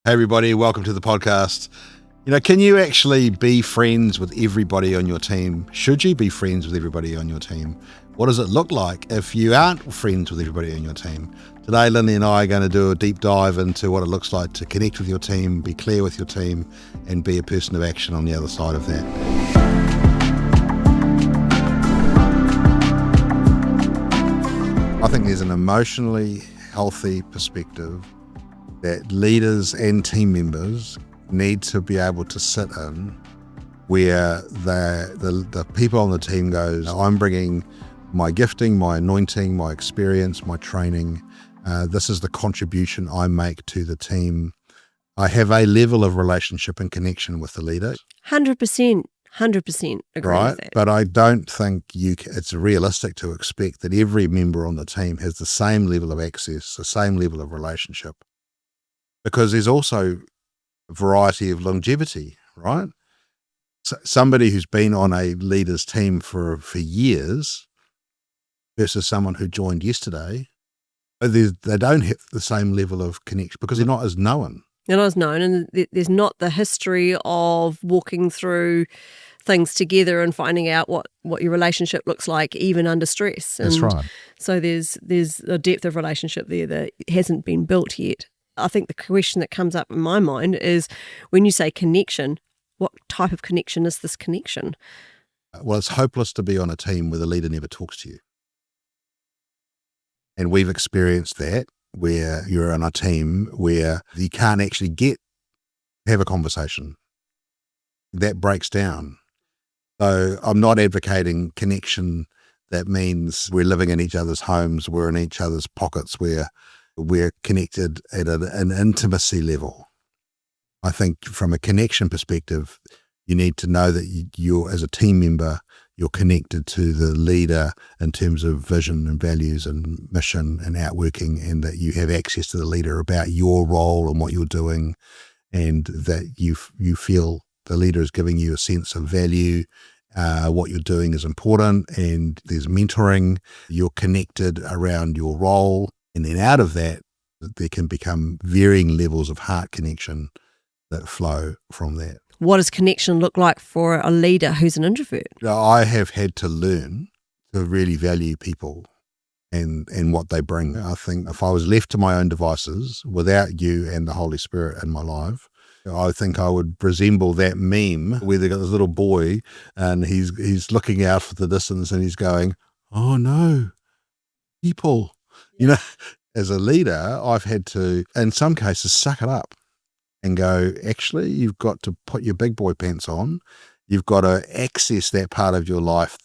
Hey everybody, welcome to the podcast. Can you actually be friends with everybody on your team? Should you be friends with everybody on your team? What does it look like if you aren't friends with everybody on your team? Today, Lynley and I are going to do a deep dive into what it looks like to connect with your team, be clear with your team, and be a person of action on the other side of that. I think there's an emotionally healthy perspective that leaders and team members need to be able to sit in where the people on the team goes, I'm bringing my gifting, my anointing, my experience, my training. This is the contribution I make to the team. I have a level of relationship and connection with the leader. 100% agree with that. But I don't think it's realistic to expect that every member on the team has the same level of access, the same level of relationship. Because there's also a variety of longevity, right? So somebody who's been on a leader's team for years versus someone who joined yesterday, they don't have the same level of connection because they're not as known. They're not as known, and there's not the history of walking through things together and finding out what your relationship looks like even under stress. That's right. So there's a depth of relationship there that hasn't been built yet. I think the question that comes up in my mind is when you say connection, what type of connection is this connection? Well, it's hopeless to be on a team where the leader never talks to you. And we've experienced that where you're on a team where you can't actually have a conversation. That breaks down. So I'm not advocating connection that means we're living in each other's homes, we're in each other's pockets, we're connected at an intimacy level. I think from a connection perspective, you need to know that you're, as a team member, you're connected to the leader in terms of vision and values and mission and outworking, and that you have access to the leader about your role and what you're doing, and that you feel the leader is giving you a sense of value. What you're doing is important, and there's mentoring. You're connected around your role. And then out of that, there can become varying levels of heart connection that flow from that. What does connection look like for a leader who's an introvert? I have had to learn to really value people and what they bring. I think if I was left to my own devices without you and the Holy Spirit in my life, I think I would resemble that meme where they got this little boy and he's looking out for the distance and he's going, oh no, people. As a leader, I've had to, in some cases, suck it up and go, actually, you've got to put your big boy pants on. You've got to access that part of your life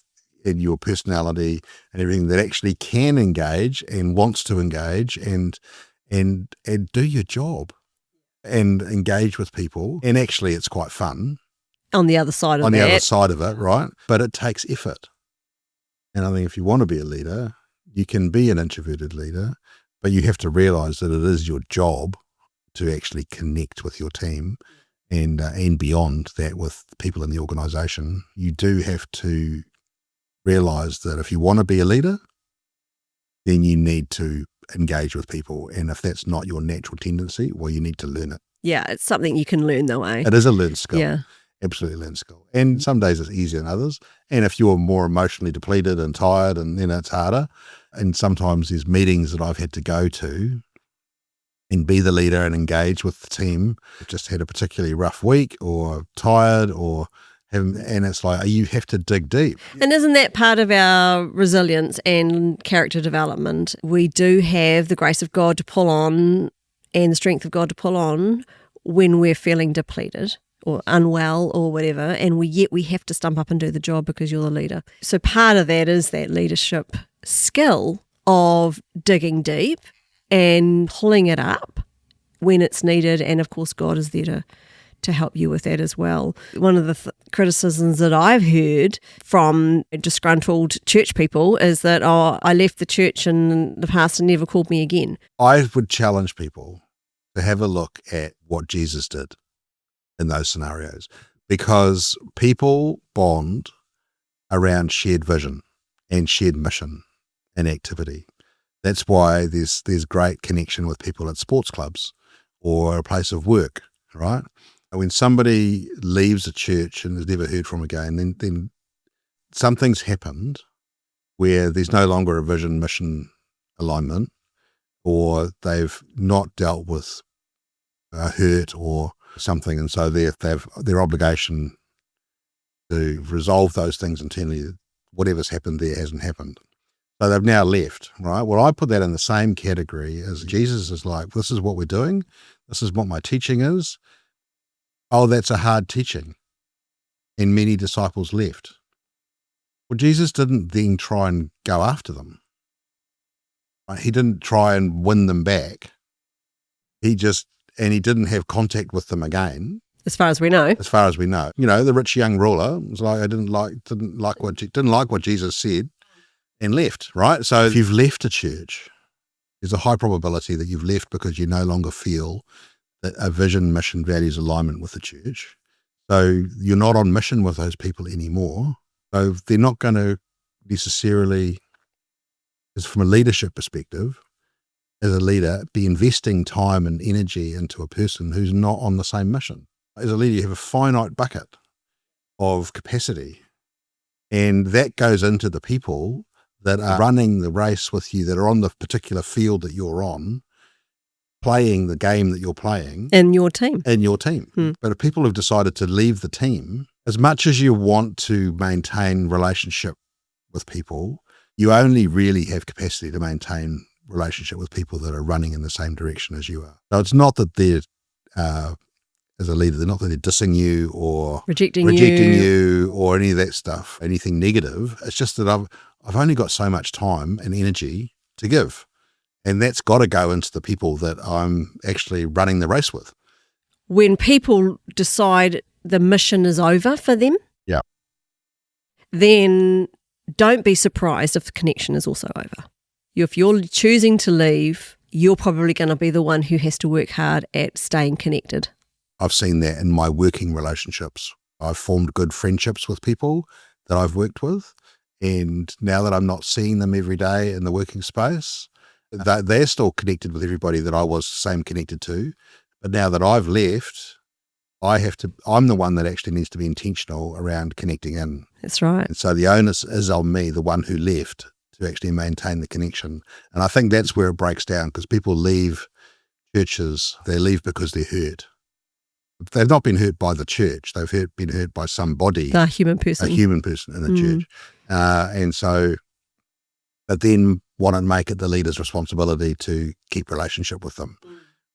and your personality and everything that actually can engage and wants to engage and do your job and engage with people. And actually, it's quite fun. On the other side of the other side of it, right? But it takes effort. And I think if you want to be a leader, you can be an introverted leader, but you have to realize that it is your job to actually connect with your team and beyond that with people in the organization. You do have to realize that if you want to be a leader, then you need to engage with people. And if that's not your natural tendency, well, you need to learn it. Yeah, it's something you can learn though, eh? It is a learned skill. Yeah. Absolutely learned skill. And some days it's easier than others. And if you're more emotionally depleted and tired, and it's harder. And sometimes there's meetings that I've had to go to and be the leader and engage with the team. I've just had a particularly rough week or tired and it's like, you have to dig deep. And isn't that part of our resilience and character development? We do have the grace of God to pull on and the strength of God to pull on when we're feeling depleted or unwell or whatever, and yet we have to stump up and do the job because you're the leader. So part of that is that leadership skill of digging deep and pulling it up when it's needed, and of course God is there to help you with that as well. One of the criticisms that I've heard from disgruntled church people is that, I left the church and the pastor never called me again. I would challenge people to have a look at what Jesus did in those scenarios, because people bond around shared vision and shared mission and activity. That's why there's great connection with people at sports clubs or a place of work, right? When somebody leaves a church and is never heard from again, then something's happened where there's no longer a vision, mission alignment, or they've not dealt with a hurt or something, and so their obligation to resolve those things internally, whatever's happened there hasn't happened. So they've now left, right? Well, I put that in the same category as Jesus is like, this is what we're doing. This is what my teaching is. Oh, that's a hard teaching. And many disciples left. Well, Jesus didn't then try and go after them. Right? He didn't try and win them back. He didn't have contact with them again. As far as we know. As far as we know. You know, the rich young ruler was like, I didn't like what Jesus said and left, right? So if you've left a church, there's a high probability that you've left because you no longer feel that a vision, mission, values alignment with the church. So you're not on mission with those people anymore. So they're not going to necessarily, as from a leadership perspective, as a leader, be investing time and energy into a person who's not on the same mission. As a leader, you have a finite bucket of capacity, and that goes into the people that are running the race with you, that are on the particular field that you're on, playing the game that you're playing. In your team. But if people have decided to leave the team, as much as you want to maintain relationship with people, you only really have capacity to maintain relationship with people that are running in the same direction as you are. So it's not that they're, as a leader, they're not that they're dissing you or rejecting you or any of that stuff, anything negative. It's just that I've only got so much time and energy to give. And that's got to go into the people that I'm actually running the race with. When people decide the mission is over for them, yeah, then don't be surprised if the connection is also over. If you're choosing to leave, you're probably going to be the one who has to work hard at staying connected. I've seen that in my working relationships. I've formed good friendships with people that I've worked with. And now that I'm not seeing them every day in the working space, they're still connected with everybody that I was same connected to. But now that I've left, I'm the one that actually needs to be intentional around connecting in. That's right. And so the onus is on me, the one who left, to actually maintain the connection. And I think that's where it breaks down, because people leave churches, they leave because they're hurt. They've not been hurt by the church. They've been hurt by somebody. A human person. A human person in the church. And so, but then want to make it the leader's responsibility to keep relationship with them.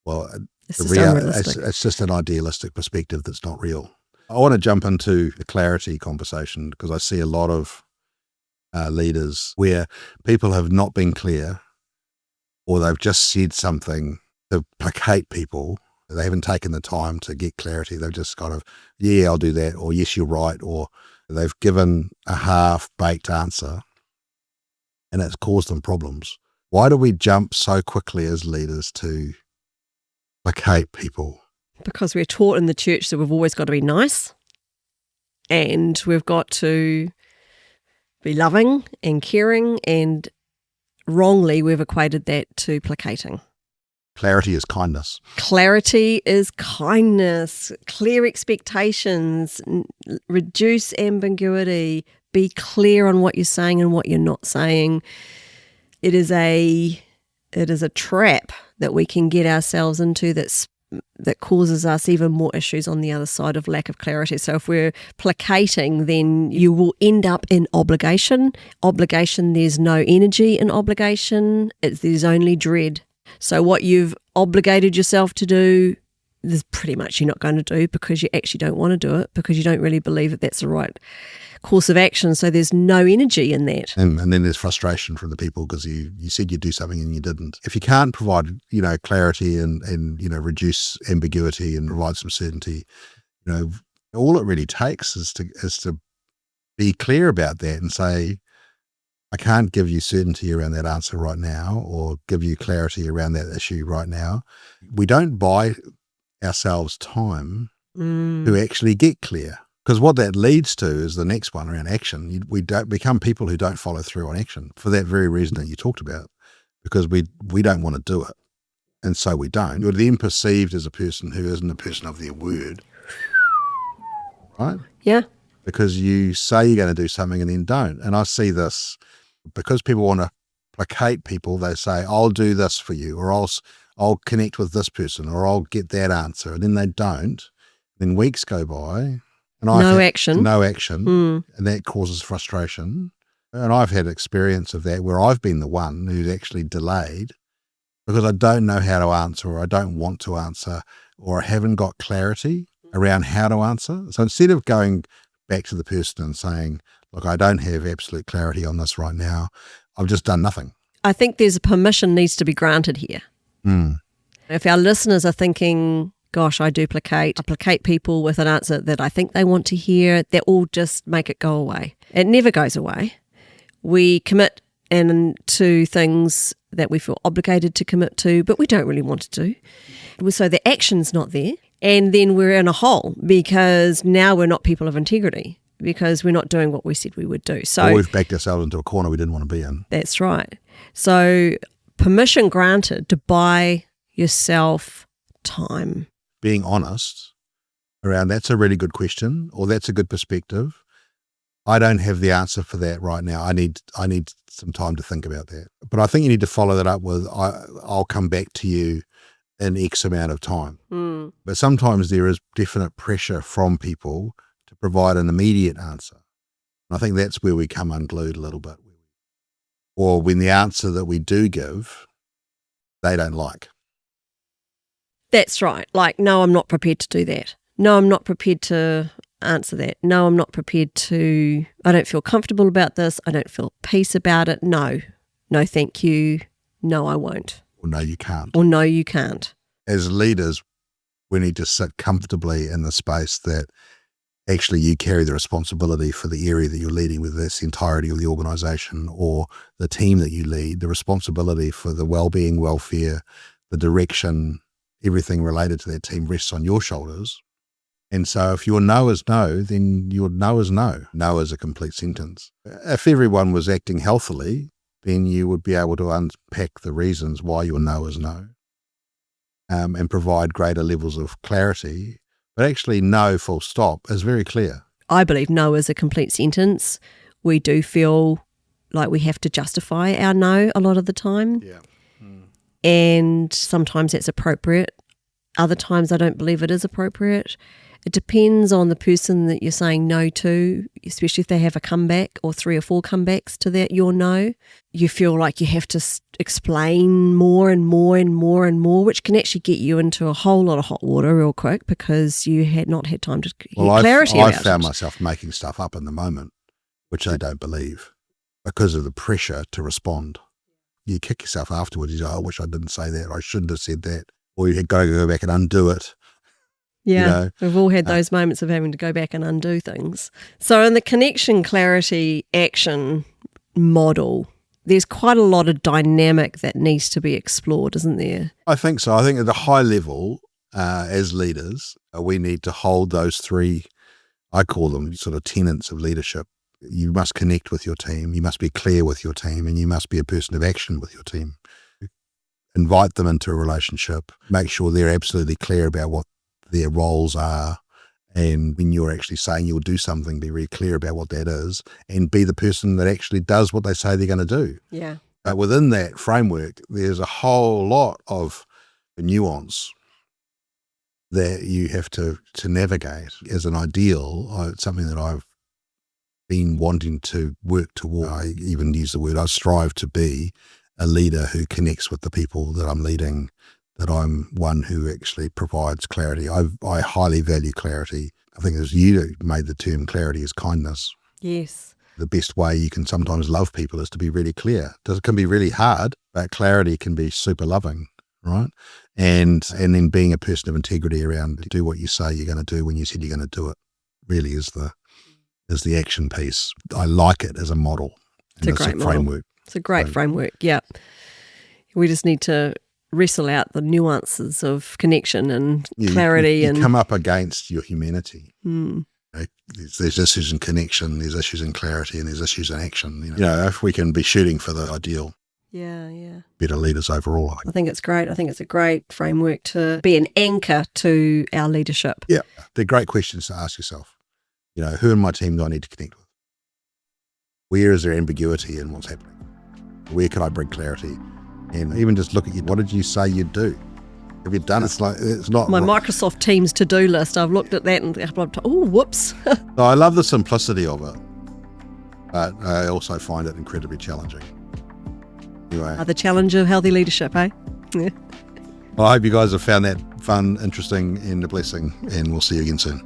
Well, it's just an idealistic perspective that's not real. I want to jump into the clarity conversation, because I see a lot of leaders where people have not been clear, or they've just said something to placate people. They haven't taken the time to get clarity. They've just kind of, yeah, I'll do that, or yes, you're right, or they've given a half-baked answer, and it's caused them problems. Why do we jump so quickly as leaders to placate people? Because we're taught in the church that we've always got to be nice, and we've got to be loving and caring, and wrongly we've equated that to placating. Clarity is kindness. Clarity is kindness. Clear expectations. Reduce ambiguity. Be clear on what you're saying and what you're not saying. It is a trap that we can get ourselves into that causes us even more issues on the other side of lack of clarity. So if we're placating, then you will end up in obligation. Obligation, there's no energy in obligation. There's only dread. So what you've obligated yourself to do, there's pretty much you're not going to do, because you actually don't want to do it, because you don't really believe that that's the right course of action. So there's no energy in that. And then there's frustration from the people, because you said you'd do something and you didn't. If you can't provide, clarity and reduce ambiguity and provide some certainty, all it really takes is to be clear about that and say, I can't give you certainty around that answer right now, or give you clarity around that issue right now. We don't buy ourselves time to actually get clear, because what that leads to is the next one around action. We don't become people who don't follow through on action for that very reason that you talked about, because we don't want to do it. and so we don't, you're then perceived as a person who isn't a person of their word, right? Yeah. Because you say you're going to do something and then don't. And I see this because people want to placate people. They say, I'll do this for you, or I'll connect with this person, or I'll get that answer. And then they don't. Then weeks go by. And No action. And that causes frustration. And I've had experience of that where I've been the one who's actually delayed because I don't know how to answer, or I don't want to answer, or I haven't got clarity around how to answer. So instead of going back to the person and saying, look, I don't have absolute clarity on this right now, I've just done nothing. I think there's a permission needs to be granted here. If our listeners are thinking, gosh, I placate people with an answer that I think they want to hear, that will just make it go away. It never goes away. We commit to things that we feel obligated to commit to, but we don't really want to do. So the action's not there. And then we're in a hole because now we're not people of integrity because we're not doing what we said we would do. So we've backed ourselves into a corner we didn't want to be in. That's right. So permission granted to buy yourself time. Being honest around that's a really good question, or that's a good perspective. I don't have the answer for that right now. I need some time to think about that. But I think you need to follow that up with, I'll come back to you in X amount of time. But sometimes there is definite pressure from people to provide an immediate answer. And I think that's where we come unglued a little bit. Or when the answer that we do give, they don't like. That's right. Like, no, I'm not prepared to do that. No, I'm not prepared to answer that. No, I'm not prepared to, I don't feel comfortable about this. I don't feel peace about it. No, thank you. No, I won't. Or no, you can't. Or no, you can't. As leaders, we need to sit comfortably in the space that actually you carry the responsibility for the area that you're leading, whether that's the entirety of the organisation or the team that you lead, the responsibility for the well-being, welfare, the direction, everything related to that team rests on your shoulders. And so if your no is no, then your no is no. No is a complete sentence. If everyone was acting healthily, then you would be able to unpack the reasons why your no is no, and provide greater levels of clarity. But actually, no, full stop, is very clear. I believe no is a complete sentence. We do feel like we have to justify our no a lot of the time. Yeah. And sometimes that's appropriate. Other times I don't believe it is appropriate. It depends on the person that you're saying no to, especially if they have a comeback or 3 or 4 comebacks to that your no. You feel like you have to explain more and more and more and more, which can actually get you into a whole lot of hot water real quick because you had not had time to get clarity about it. I found myself making stuff up in the moment, which I don't believe, because of the pressure to respond. You kick yourself afterwards. You go, I wish I didn't say that. I shouldn't have said that. Or you've got to go back and undo it. Yeah, we've all had those moments of having to go back and undo things. So in the connection, clarity, action model, there's quite a lot of dynamic that needs to be explored, isn't there? I think so. I think at the high level, as leaders, we need to hold those 3, I call them sort of tenets of leadership. You must connect with your team, you must be clear with your team, and you must be a person of action with your team. Invite them into a relationship, make sure they're absolutely clear about what their roles are, and when you're actually saying you'll do something, be very clear about what that is, and be the person that actually does what they say they're going to do. Yeah. But within that framework, there's a whole lot of nuance that you have to navigate. As an ideal, it's something that I've been wanting to work toward. I even use the word, I strive to be a leader who connects with the people that I'm leading, that I'm one who actually provides clarity. I highly value clarity. I think as you made the term, clarity is kindness. Yes. The best way you can sometimes love people is to be really clear. It can be really hard, but clarity can be super loving, right? And then being a person of integrity around do what you say you're going to do when you said you're going to do it really is the action piece. I like it as a model. It's a great framework. It's a great framework, yeah. We just need to wrestle out the nuances of connection and clarity. You come up against your humanity. There's issues in connection, there's issues in clarity, and there's issues in action. If we can be shooting for the ideal. Yeah. better leaders overall, I I think. think it's great. I think it's a great framework to be an anchor to our leadership. Yeah, they're great questions to ask yourself. Who in my team do I need to connect with? Where is there ambiguity in what's happening? Where can I bring clarity? And even just look at what did you say you'd do? Have you done it? It's not My Microsoft Teams to-do list, I've looked at that and whoops. So I love the simplicity of it, but I also find it incredibly challenging. Anyway, The challenge of healthy leadership, eh? Yeah. well, I hope you guys have found that fun, interesting, and a blessing, and we'll see you again soon.